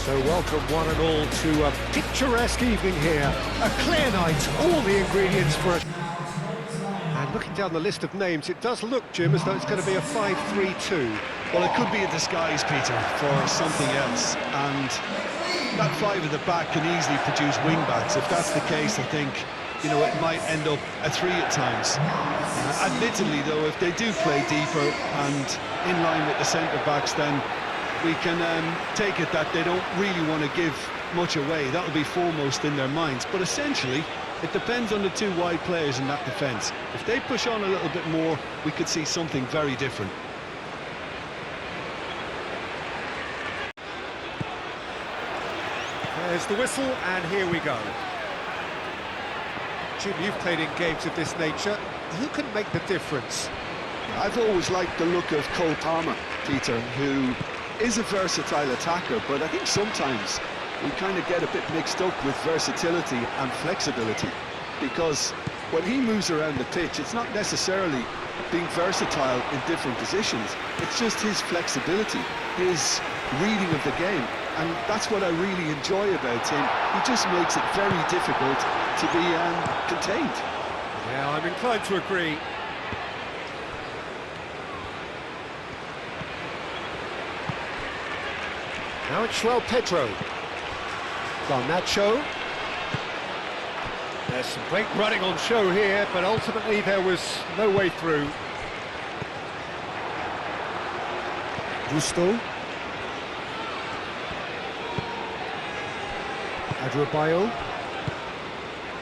So welcome one and all to a picturesque evening here. A clear night, all the ingredients for it. And looking down the list of names, it does look, Jim, as though it's going to be a 5-3-2. Well, it could be a disguise, Peter, for something else. And that five at the back can easily produce wing-backs. If that's the case, I think, you know, it might end up a three at times. Admittedly, though, if they do play deeper and in line with the centre-backs, then we can take it that they don't really want to give much away. That'll be foremost in their minds. But essentially, it depends on the two wide players in that defence. If they push on a little bit more, we could see something very different. There's the whistle, and here we go. Jim, you've played in games of this nature. Who can make the difference? I've always liked the look of Cole Palmer, Peter, who is a versatile attacker, but I think sometimes we kind of get a bit mixed up with versatility and flexibility, because when he moves around the pitch, it's not necessarily being versatile in different positions, it's just his flexibility, his reading of the game, and that's what I really enjoy about him. He just makes it very difficult to be contained. Yeah, I'm inclined to agree. Now it's João Pedro. Garnacho. There's some great running on show here, but ultimately there was no way through. Gusto. Adrabayo.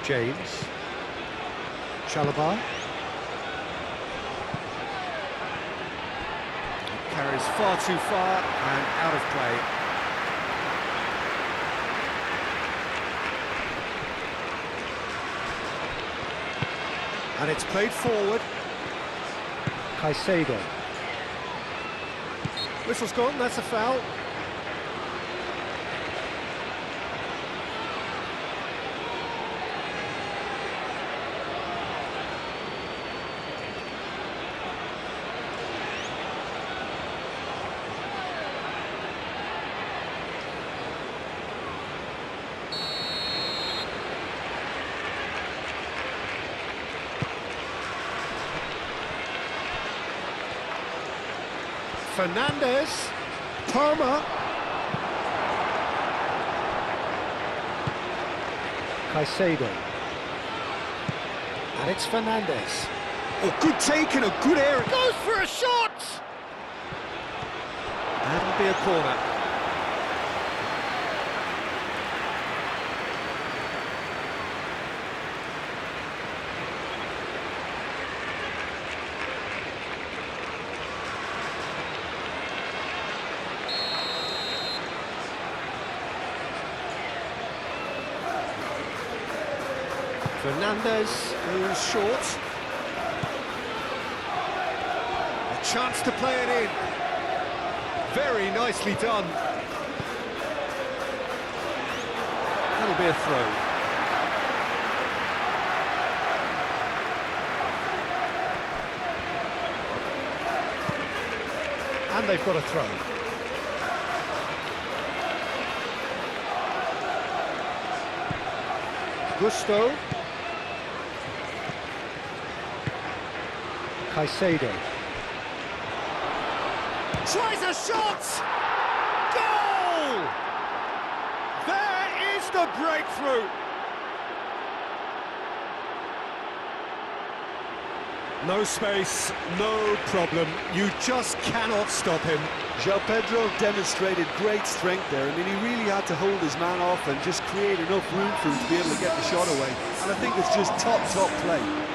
James. Chalobah. Carries far too far and out of play. And it's played forward. Caicedo. Whistle's gone, that's a foul. Fernandez, Palmer, Caicedo, and it's Fernandez. Oh, good take and a good area. Goes for a shot! That'll be a corner. Fernandez goes short. A chance to play it in. Very nicely done. That'll be a throw. And they've got a throw. Gusto. Caicedo. Tries a shot! Goal! There is the breakthrough! No space, no problem. You just cannot stop him. João Pedro demonstrated great strength there. I mean, he really had to hold his man off and just create enough room for him to be able to get the shot away. And I think it's just top play.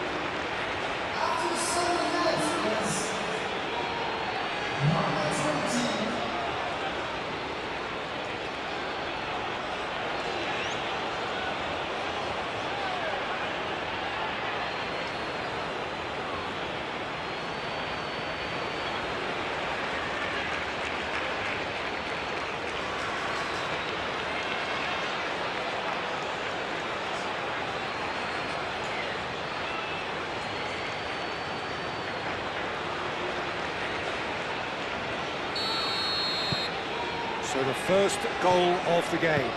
So the first goal of the game.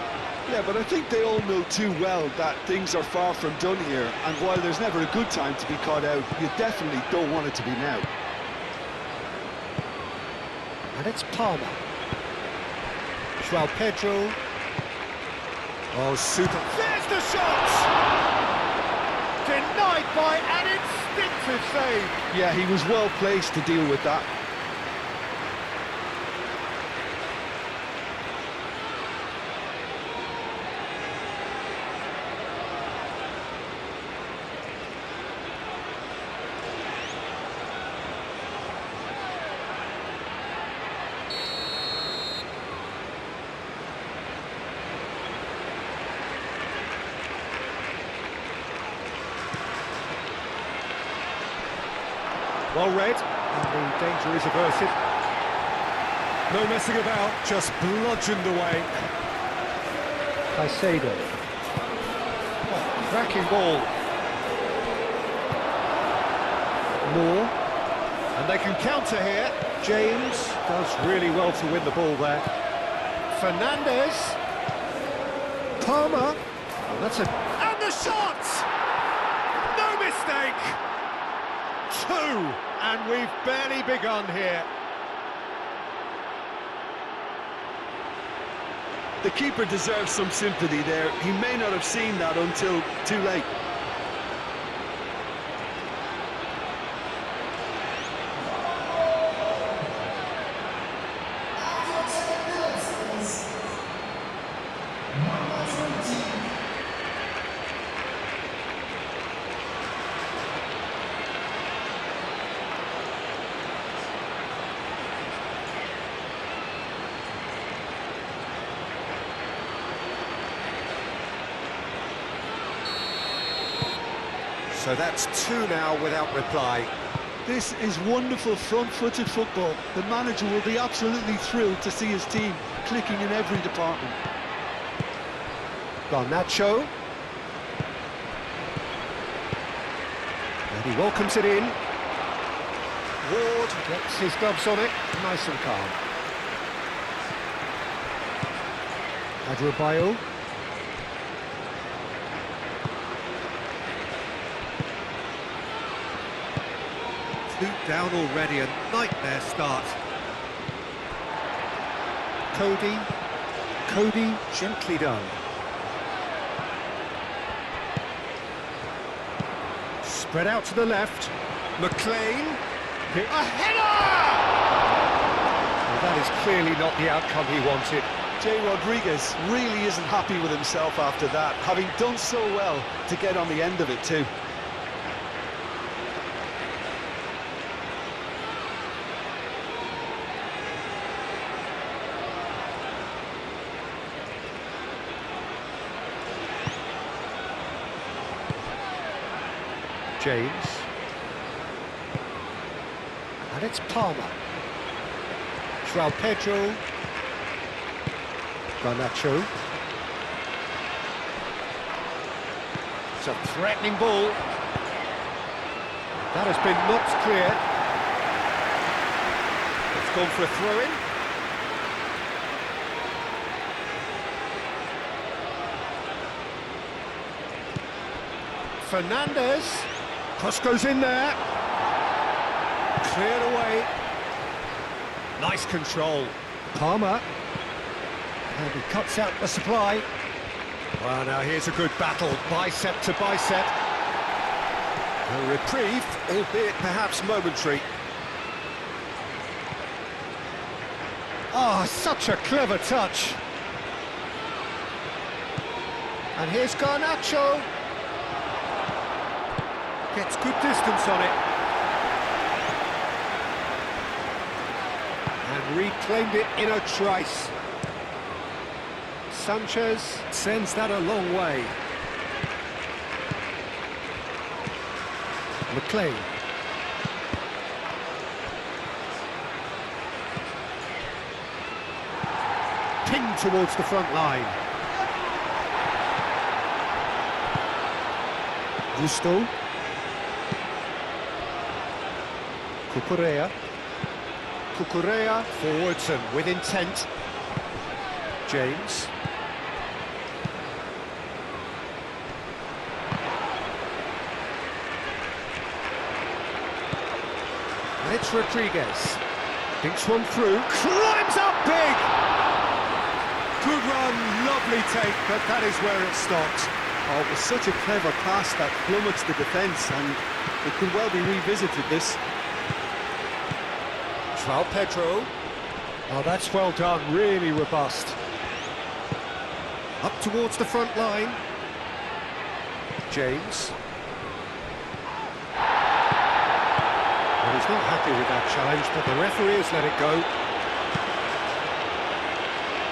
Yeah, but I think they all know too well that things are far from done here, and while there's never a good time to be caught out, you definitely don't want it to be now. And it's Palmer. João Pedro. Oh, super. There's the shot! Denied by an instinctive save. Yeah, he was well placed to deal with that. Well read, and the danger is averted. No messing about, just bludgeoned away. Caicedo. Oh, cracking ball. Moore. And they can counter here. James does really well to win the ball there. Fernandes. Palmer. Oh, that's a... And the shot! No mistake! Two, and we've barely begun here. The keeper deserves some sympathy there. He may not have seen that until too late. So that's two now without reply. This is wonderful front-footed football. The manager will be absolutely thrilled to see his team clicking in every department. Garnacho. And he welcomes it in. Ward gets his gloves on it, nice and calm. Adrabayo. Two down already, a nightmare start. Cody, gently done. Spread out to the left. McLean. A header! Well, that is clearly not the outcome he wanted. Jay Rodriguez really isn't happy with himself after that, having done so well to get on the end of it too. James. And it's Palmer. João Pedro. Garnacho. It's a threatening ball. That has been knocked clear. It's gone for a throw-in. Fernandes. Cross goes in there. Cleared away. Nice control. Palmer. And he cuts out the supply. Well, now here's a good battle, bicep to bicep. A reprieve, albeit perhaps momentary. Oh, such a clever touch. And here's Garnacho. Gets good distance on it. And reclaimed it in a trice. Sanchez sends that a long way. McLean. Pinged towards the front line. Gusto. Cucurella forwards and with intent. James. And it's Rodriguez. Thinks one through, climbs up big! Good run, lovely take, but that is where it stopped. Oh, it was such a clever pass that flummoxed the defence, and it could well be revisited, this. João Pedro. Oh, that's well done, really robust. Up towards the front line. James. Well, he's not happy with that challenge, but the referee has let it go.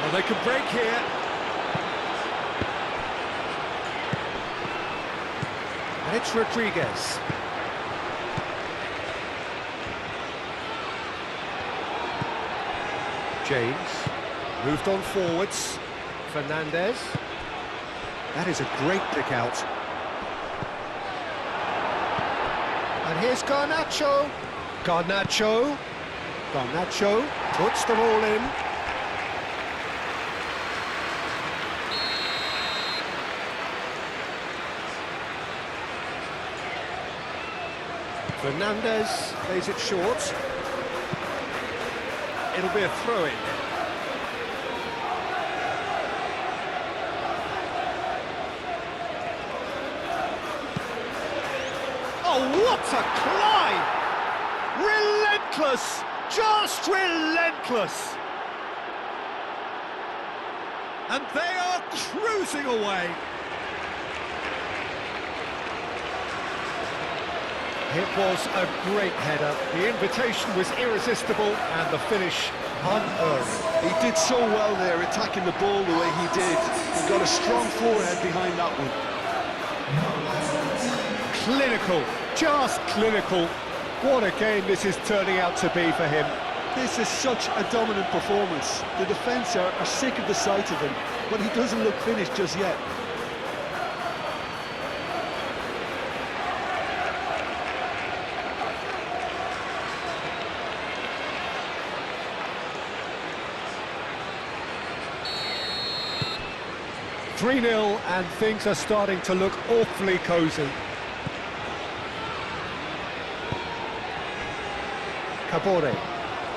Well, they could break here. And it's Rodriguez. James. Moved on forwards. Fernandez. That is a great pick out. And here's Garnacho. Garnacho puts them all in. Fernandez plays it short. It'll be a throw-in. Oh, what a climb! Relentless! Just relentless! And they are cruising away. It was a great header. The invitation was irresistible and the finish unearned. He did so well there, attacking the ball the way he did. He got a strong forehead behind that one. Clinical, just clinical. What a game this is turning out to be for him. This is such a dominant performance. The defence are sick of the sight of him, but he doesn't look finished just yet. Three 0 and things are starting to look awfully cosy. Cabore.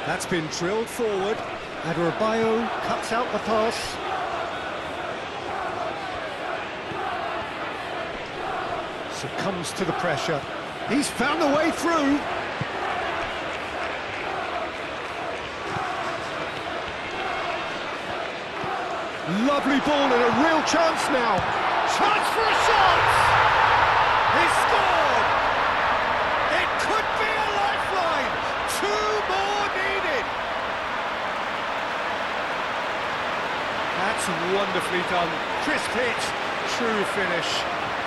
That's been drilled forward. Adebayo cuts out the pass. Succumbs to the pressure. He's found a way through. Lovely ball and a real chance now. Chance for a shot! He scored! It could be a lifeline! Two more needed! That's wonderfully done. Crisp hit, true finish.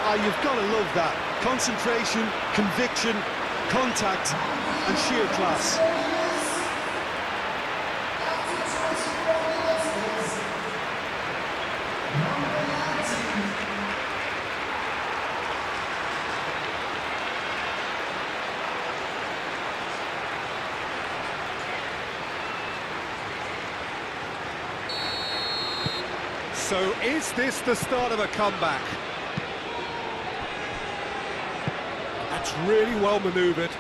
Ah, you've got to love that. Concentration, conviction, contact, and sheer class. So is this the start of a comeback? That's really well manoeuvred.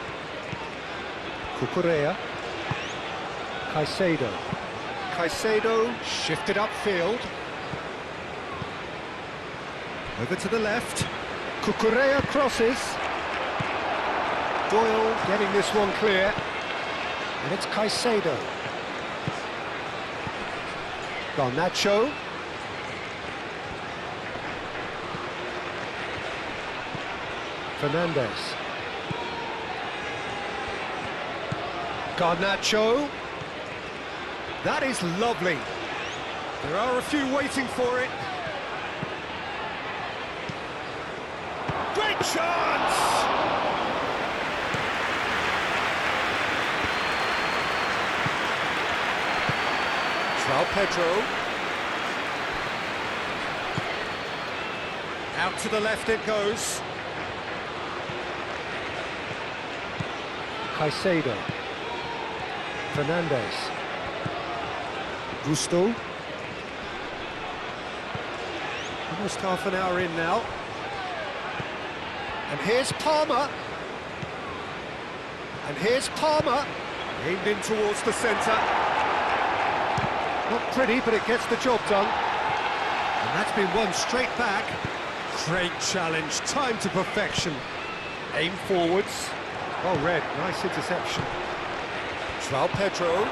Cucurella. Caicedo. Caicedo shifted upfield. Over to the left. Cucurella crosses. Doyle getting this one clear. And it's Caicedo. Garnacho. Fernandez. Garnacho. That is lovely. There are a few waiting for it. Great chance! João Pedro. Out to the left it goes. Caicedo. Fernandez. Gusto. Almost half an hour in now. And here's Palmer. And here's Palmer. Aimed in towards the centre. Not pretty, but it gets the job done. And that's been won straight back. Great challenge, time to perfection. Aim forwards. Well read, nice interception. João Pedro.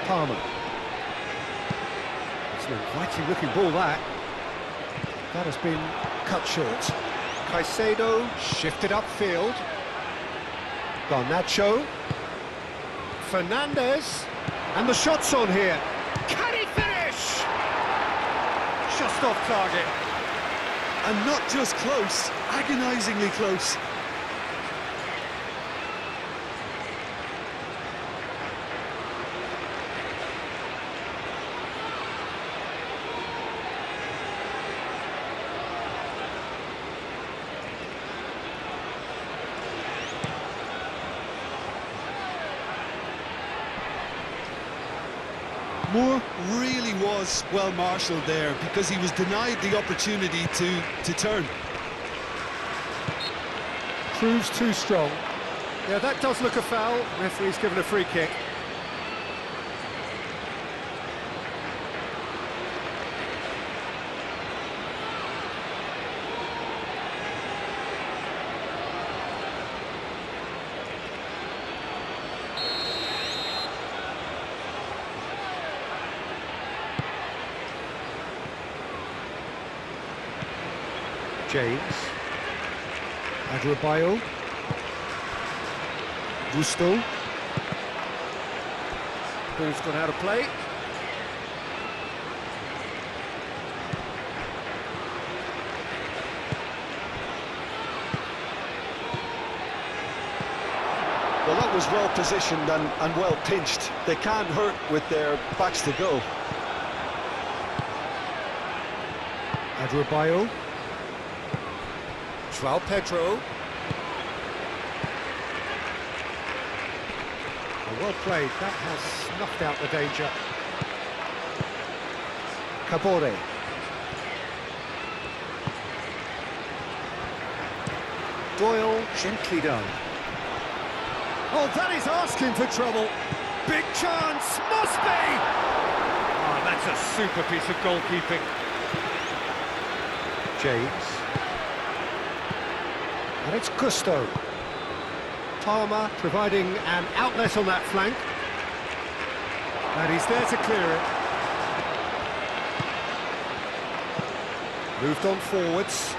Palmer. It's an inviting looking ball, that. That has been cut short. Caicedo shifted upfield. Garnacho. Fernandez. And the shot's on here. Can he finish? Just off target. And not just close, agonisingly close. Moore really was well marshalled there because he was denied the opportunity to turn. Proves too strong. Yeah, that does look a foul. Referee's given a free kick. James. Adrabayo. Gusto. Ball's gone out of play. Well, that was well positioned and well pinched. They can't hurt with their backs to go. Adrabayo. João Pedro. Well played, that has snuffed out the danger. Cabore. Doyle, gently done. Oh, that is asking for trouble. Big chance, must be! Oh, that's a super piece of goalkeeping. James. And it's Gusto. Palmer providing an outlet on that flank. And he's there to clear it. Moved on forwards.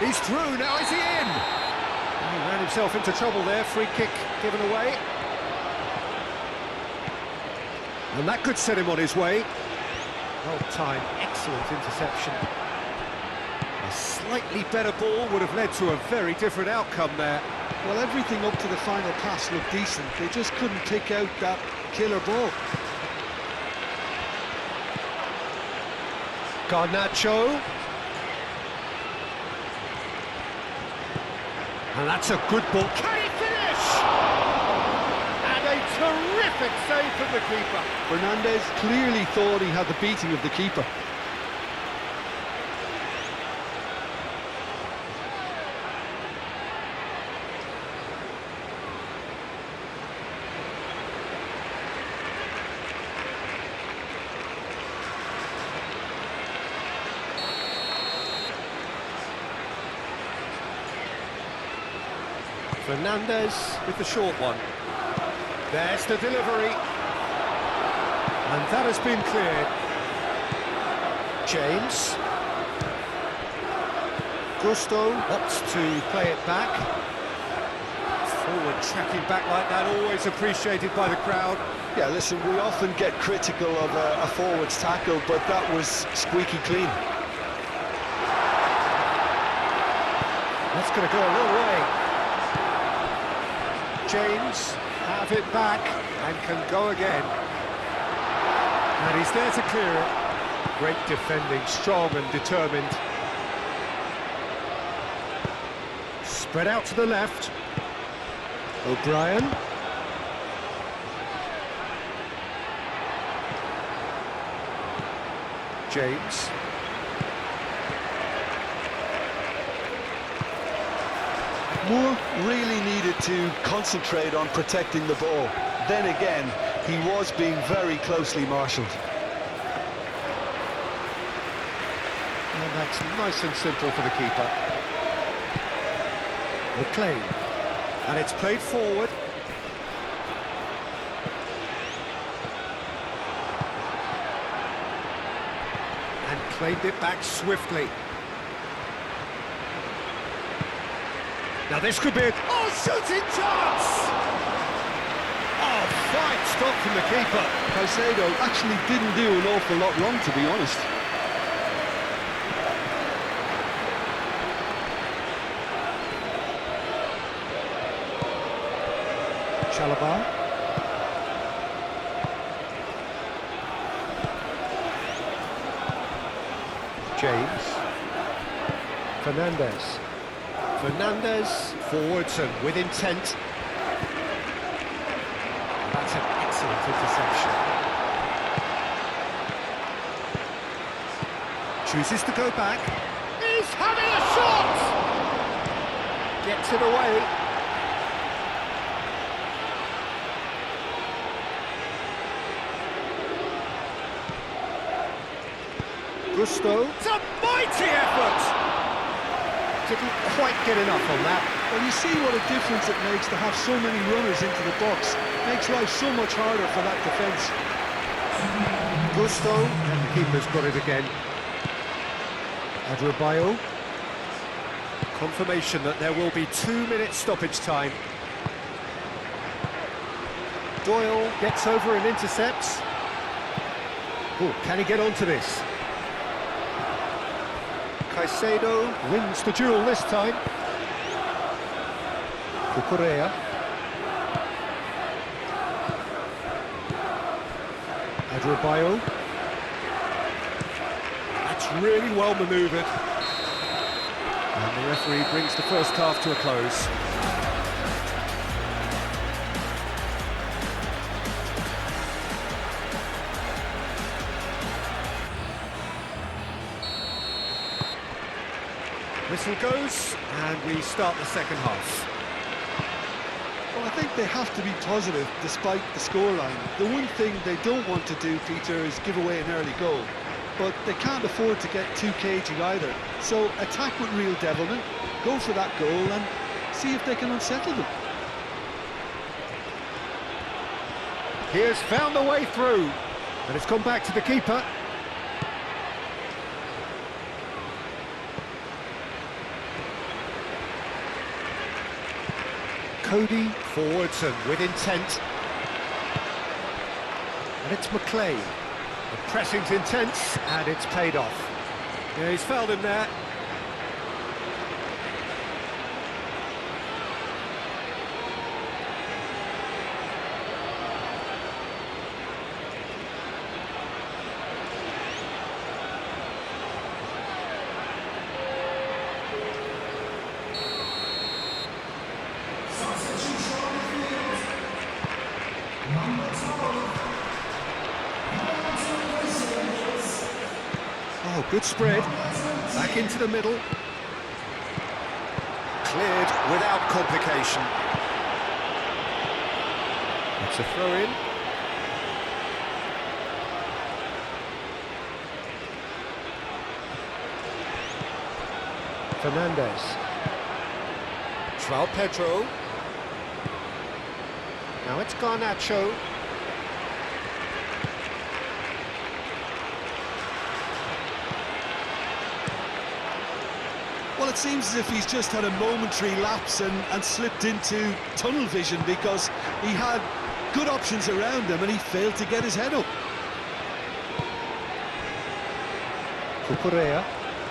He's through, now is he in? He ran himself into trouble there, free kick given away. And that could set him on his way. Well timed, excellent interception. A slightly better ball would have led to a very different outcome there. Well, everything up to the final pass looked decent. They just couldn't pick out that killer ball. Garnacho. And that's a good ball. Can he finish? And a terrific save from the keeper. Fernandez clearly thought he had the beating of the keeper. Fernandez with the short one. There's the delivery. And that has been cleared. James. Gusto opts to play it back. Forward tracking back like that, always appreciated by the crowd. Yeah, listen, we often get critical of a forward's tackle, but that was squeaky clean. That's going to go a long way. James have it back and can go again. And he's there to clear it. Great defending, strong and determined. Spread out to the left. O'Brien. James. Moore really needed to concentrate on protecting the ball. Then again, he was being very closely marshalled. And that's nice and simple for the keeper. McLean. And it's played forward. And played it back swiftly. Now this could be a... Oh, shooting chance! Oh, fine stop from the keeper. Caicedo actually didn't do an awful lot wrong, to be honest. Chalobah. James. Fernandez. Fernandez forwards and with intent. That's an excellent interception. Chooses to go back. He's having a shot! Gets it away. Gusto. It's a mighty effort! Didn't quite get enough on that. Well, you see what a difference it makes to have so many runners into the box. Makes life so much harder for that defence. Gusto, and the keeper's got it again. Adebayo. Confirmation that there will be 2 minutes stoppage time. Doyle gets over and intercepts. Oh, can he get onto this? Caicedo wins the duel this time. Cucurella. Adebayo. That's really well manoeuvred. And the referee brings the first half to a close. Whistle goes, and we start the second half. Well, I think they have to be positive despite the scoreline. The one thing they don't want to do, Peter, is give away an early goal. But they can't afford to get too cagey either. So attack with real devilment, go for that goal and see if they can unsettle them. He has found the way through, and it's gone back to the keeper. Cody forwards and with intent. And it's McLean. The pressing's intense and it's paid off. Yeah, he's fouled him there. Oh, good spread. Back into the middle. Cleared without complication. It's a throw-in. Fernandez. João Pedro. Now it's Garnacho. Well, it seems as if he's just had a momentary lapse and slipped into tunnel vision because he had good options around him and he failed to get his head up. Cucurella.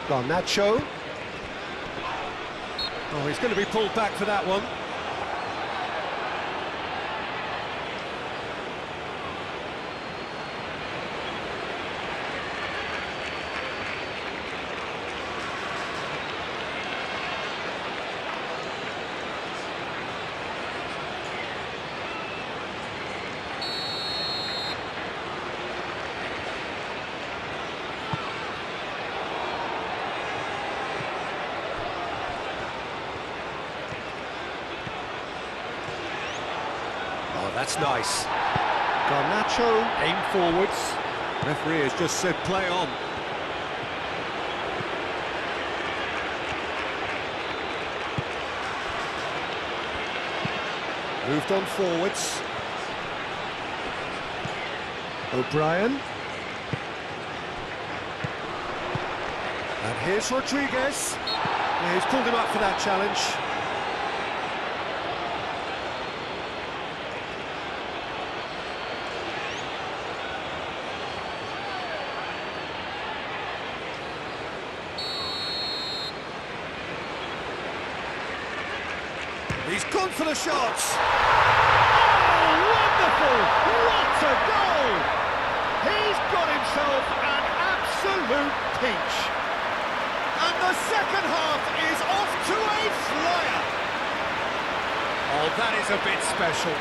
Garnacho. Oh, he's going to be pulled back for that one. Oh, that's nice. Garnacho, aim forwards. Referee has just said play on. Moved on forwards. O'Brien. And here's Rodriguez. Yeah, he's pulled him up for that challenge. He's gone for the shots. Oh, wonderful! What a goal! He's got himself an absolute pinch. And the second half is off to a flyer. Oh, that is a bit special.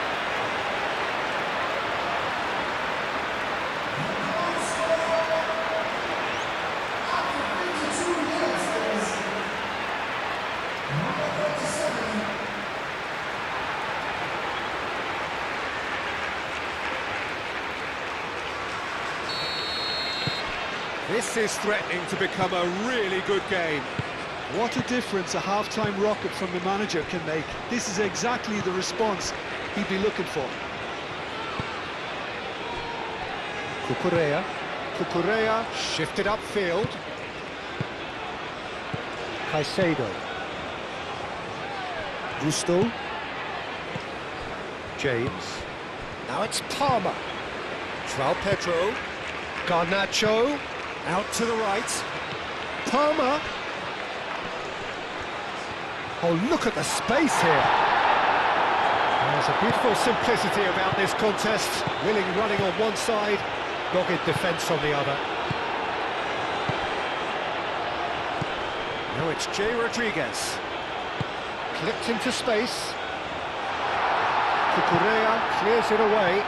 This is threatening to become a really good game. What a difference a half-time rocket from the manager can make. This is exactly the response he'd be looking for. Cucurella shifted upfield. Caicedo. Gusto. James. Now it's Palmer. João Pedro. Garnacho. Out to the right. Palmer. Oh, look at the space here. There's a beautiful simplicity about this contest. Willing running on one side, dogged defence on the other. Now it's Jay Rodriguez. Clipped into space. Cucurella clears it away.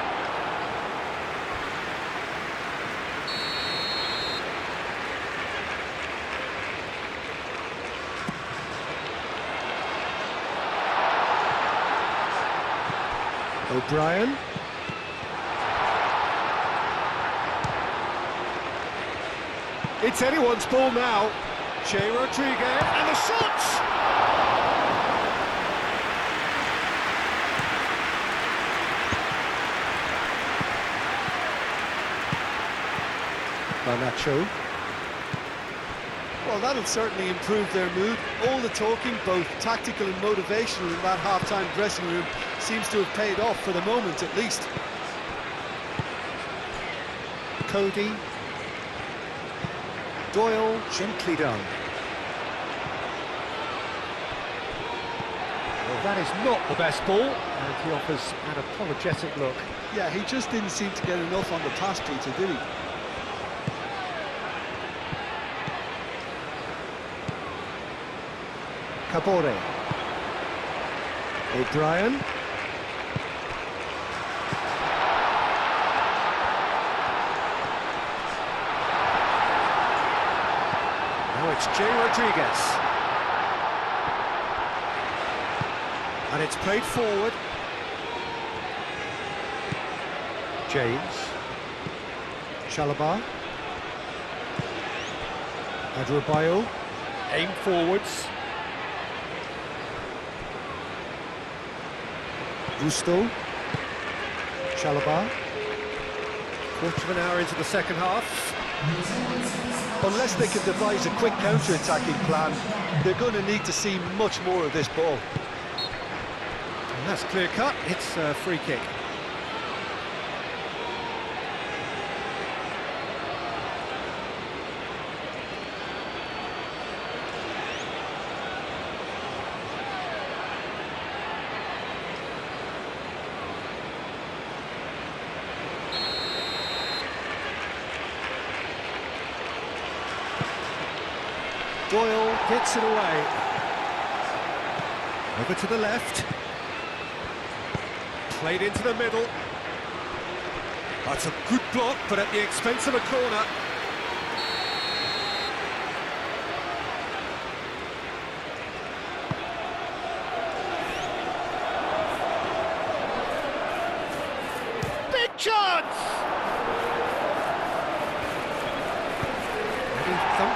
O'Brien. It's anyone's ball now. Jay Rodriguez, and the shots! Garnacho. Well, that'll certainly improve their mood. All the talking, both tactical and motivational, in that half-time dressing room seems to have paid off for the moment, at least. Cody. Doyle, gently done. Well, that is not the best ball, and he offers an apologetic look. Yeah, he just didn't seem to get enough on the pass, Peter, did he? Cabore. O'Brien. Now it's Jay Rodriguez. And it's played forward. James. Chalobah. Adebayo. Aim forwards. Gusto. Chalobah. Quarter of an hour into the second half. Unless they can devise a quick counter-attacking plan, they're going to need to see much more of this ball. And that's clear cut. It's a free kick. Doyle gets it away. Over to the left. Played into the middle. That's a good block, but at the expense of a corner.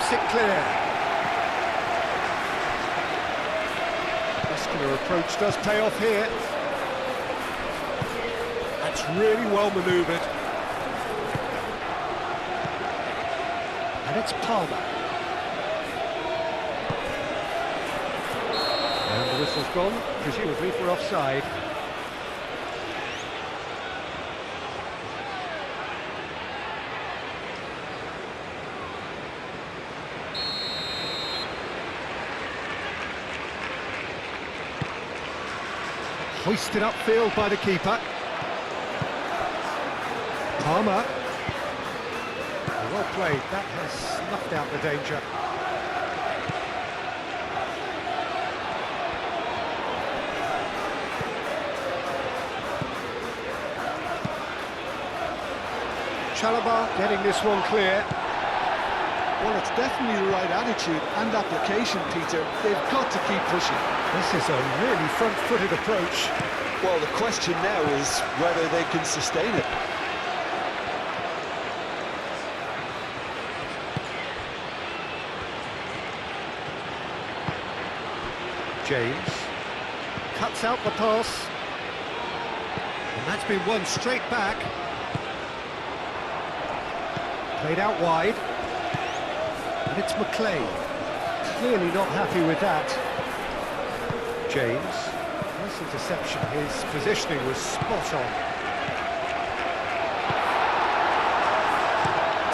keeps it clear. Muscular approach does pay off here. That's really well manoeuvred. And it's Palmer. And the whistle's gone, presumably for offside. Hoisted upfield by the keeper. Palmer. Well played, that has snuffed out the danger. Chalobah getting this one clear. Well, it's definitely the right attitude and application, Peter. They've got to keep pushing. This is a really front-footed approach. Well, the question now is whether they can sustain it. James cuts out the pass, and that's been won straight back. Played out wide, and it's McLean. Clearly not happy with that. James, nice interception. His positioning was spot on.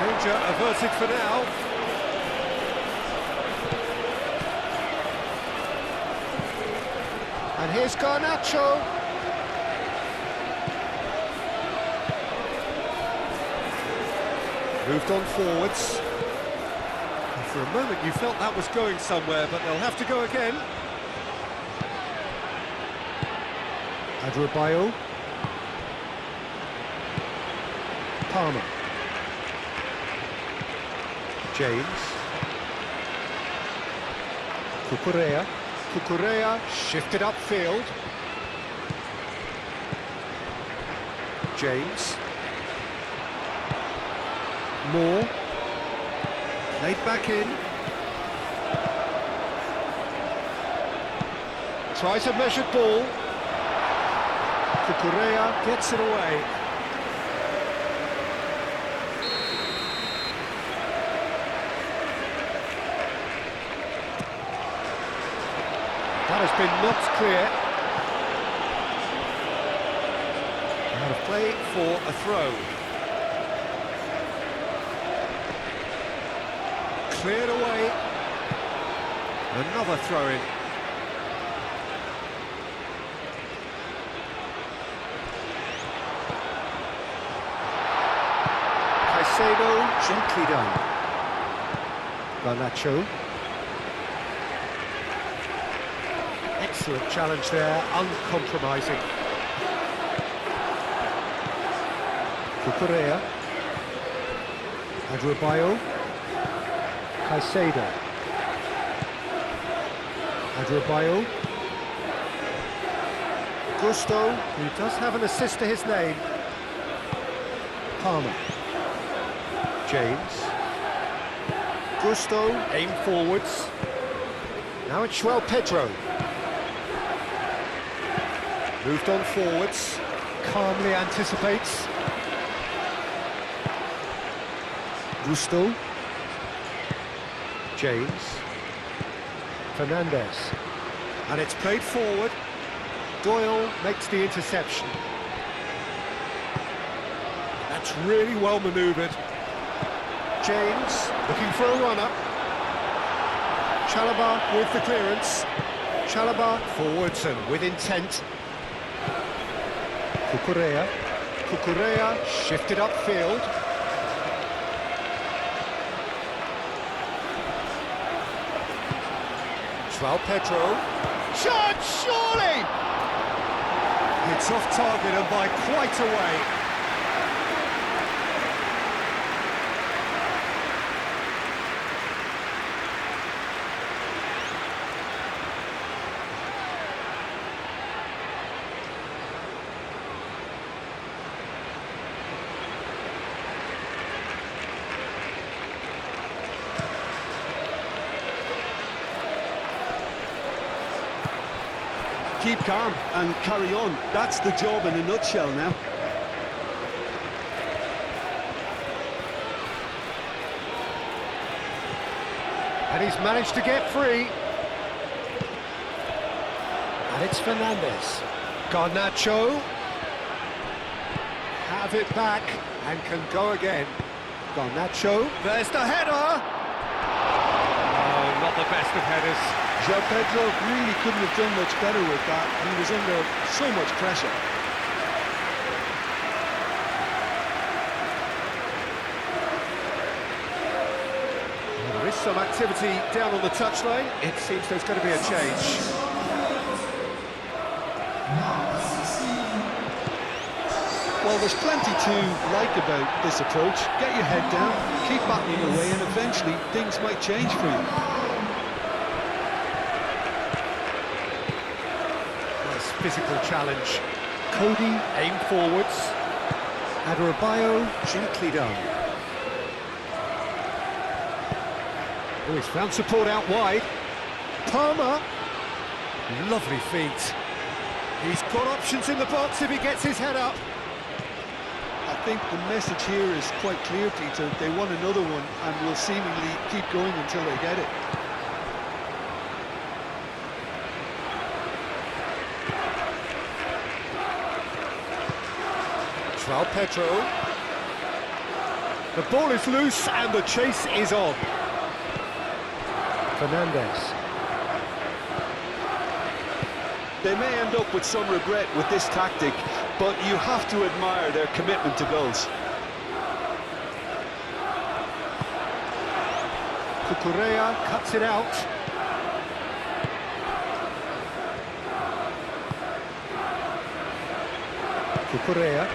Danger averted for now. And here's Garnacho. Moved on forwards. And for a moment you felt that was going somewhere, but they'll have to go again. Adebayo. Palmer. James. Cucurella. Cucurella shifted upfield. James. Moore. Played back in. Tries a measured ball. Cucurella gets it away. That has been knocked clear. Out of play for a throw. Cleared away. Another throw-in. Caicedo, gently done. Garnacho. Excellent challenge there, uncompromising. Cucurella. Adebayo. Caicedo. Adebayo. Gusto, who does have an assist to his name. Palmer. James. Gusto, aim forwards. Now it's João Pedro. Moved on forwards, calmly anticipates. Gusto. James. Fernandez. And it's played forward. Doyle makes the interception. That's really well manoeuvred. James looking for a runner. Chalobah with the clearance. Chalobah forwards and with intent. Cucurella. Cucurella shifted upfield. João Pedro. Shot, surely! It's off target and by quite a way. Keep calm and carry on. That's the job in a nutshell now. And he's managed to get free. And it's Fernandes. Garnacho. Have it back and can go again. Garnacho. There's the header. Oh, not the best of headers. João Pedro really couldn't have done much better with that. He was under so much pressure. There is some activity down on the touchline. It seems there's going to be a change. Well, there's plenty to like about this approach. Get your head down, keep battling away, and eventually things might change for you. Nice physical challenge. Cody aimed forwards. Adarabioyo gently done. Oh, he's found support out wide. Palmer. Lovely feet. He's got options in the box if he gets his head up. I think the message here is quite clear, Peter. They want another one and will seemingly keep going until they get it. João Pedro. The ball is loose and the chase is on. Fernandes. They may end up with some regret with this tactic, but you have to admire their commitment to goals. Cucurella cuts it out. Cucurella.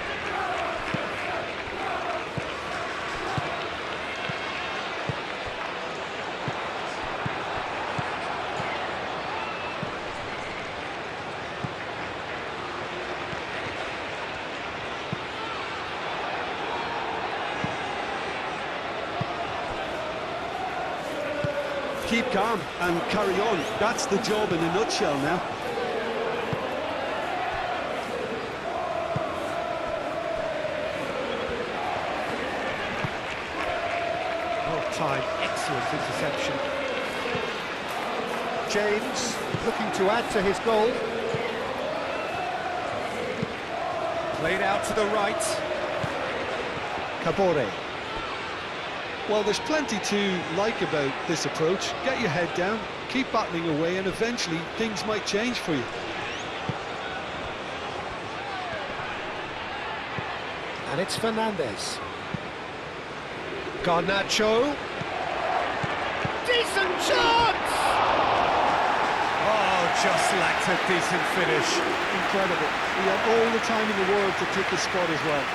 Keep calm and carry on. That's the job in a nutshell now. Well timed, excellent interception. James looking to add to his goal. Played out to the right. Cabore. Well, there's plenty to like about this approach. Get your head down, keep battling away, and eventually things might change for you. And it's Fernandes. Garnacho. Decent chance! Oh, just lacked a decent finish. Incredible. He had all the time in the world to pick his spot as well.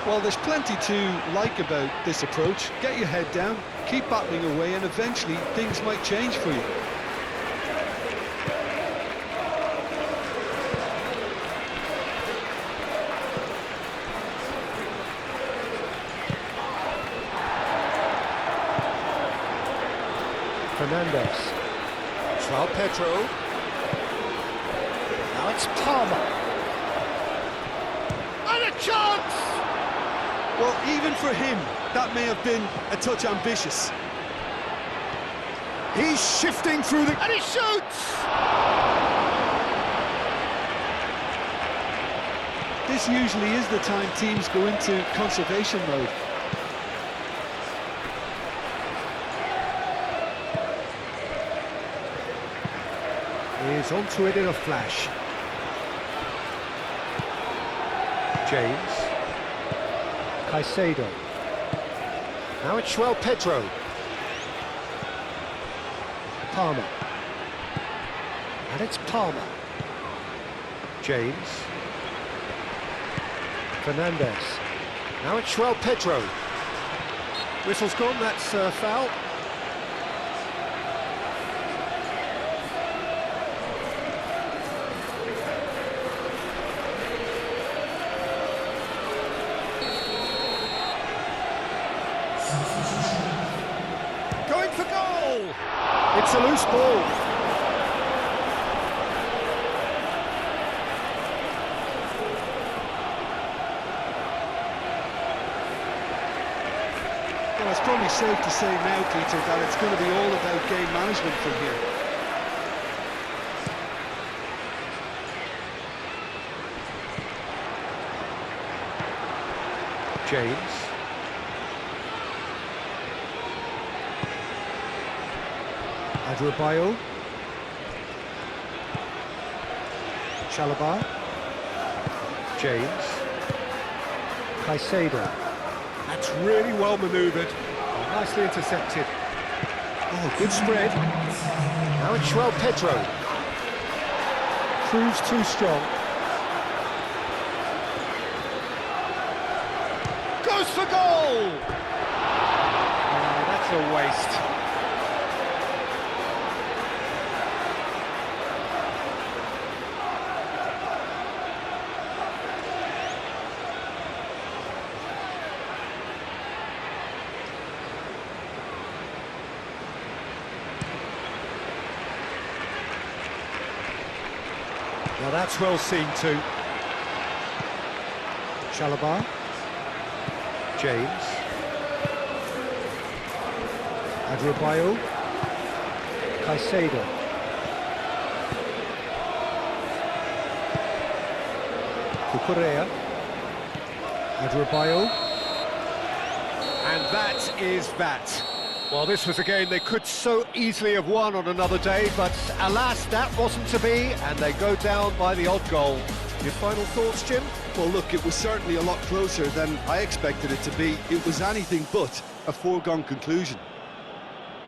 Well, there's plenty to like about this approach. Get your head down, keep battling away, and eventually things might change for you. Fernandes. João Pedro. Now it's Palmer. And a chance! Well, even for him, that may have been a touch ambitious. He's shifting through the... And he shoots! This usually is the time teams go into conservation mode. He's onto it in a flash. James. Caicedo. Now it's João Pedro. Palmer. And it's Palmer. James. Fernandes. Now it's João Pedro. Whistle's gone, that's foul. for goal! It's a loose ball. Well, it's probably safe to say now, Peter, that it's going to be all about game management from here. James. Adrabayo. Chalobah. James. Caicedo. That's really well manoeuvred. Nicely intercepted. Oh, good spread. Now it's João Pedro. Proves too strong. Goes for goal! That's a waste. Now that's well seen too. Chalobah. James. Adrabayo. Caicedo. Cucurella. Adrabayo. And that is that. Well, this was a game they could so easily have won on another day, but alas, that wasn't to be, and they go down by the odd goal. Your final thoughts, Jim? Well, look, it was certainly a lot closer than I expected it to be. It was anything but a foregone conclusion.